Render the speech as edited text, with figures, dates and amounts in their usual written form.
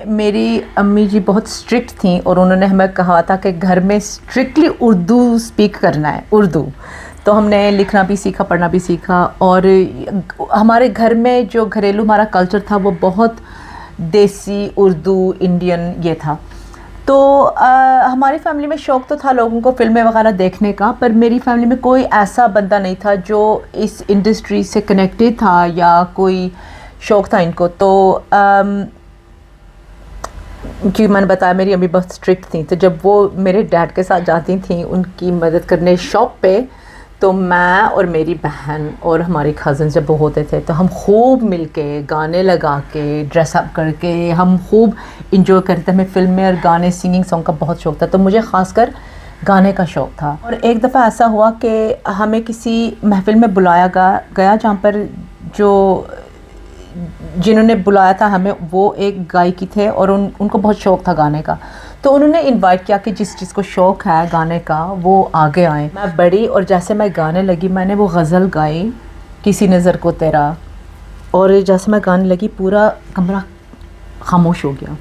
मेरी अम्मी जी बहुत स्ट्रिक्ट थी और उन्होंने हमें कहा था कि घर में स्ट्रिक्टली उर्दू स्पीक करना है, उर्दू। तो हमने लिखना भी सीखा, पढ़ना भी सीखा। और हमारे घर में जो घरेलू हमारा कल्चर था वो बहुत देसी उर्दू इंडियन ये था। तो हमारी फैमिली में शौक़ तो था लोगों को फ़िल्में वगैरह देखने का, पर मेरी फैमिली में कोई ऐसा बंदा नहीं था जो इस इंडस्ट्री से कनेक्टेड था या कोई शौक़ था इनको। तो क्योंकि मैंने बताया मेरी अम्मी बहुत स्ट्रिक्ट थी, तो जब वो मेरे डैड के साथ जाती थी उनकी मदद करने शॉप पे, तो मैं और मेरी बहन और हमारी कज़न जब वो होते थे तो हम खूब मिलके गाने लगा के ड्रेसअप करके हम खूब इंजॉय करते। हमें फिल्में और गाने, सिंगिंग सॉन्ग का बहुत शौक़ था, तो मुझे ख़ासकर गाने का शौक़ था। और एक दफ़ा ऐसा हुआ कि हमें किसी महफ़िल में बुलाया गया जहाँ पर जिन्होंने बुलाया था हमें वो एक गायकी थे और उनको बहुत शौक़ था गाने का। तो उन्होंने इनवाइट किया कि जिस को शौक़ है गाने का वो आगे आए। मैं बड़ी और जैसे मैं गाने लगी, मैंने वो गज़ल गाई, किसी नज़र को तेरा, और जैसे मैं गाने लगी पूरा कमरा खामोश हो गया।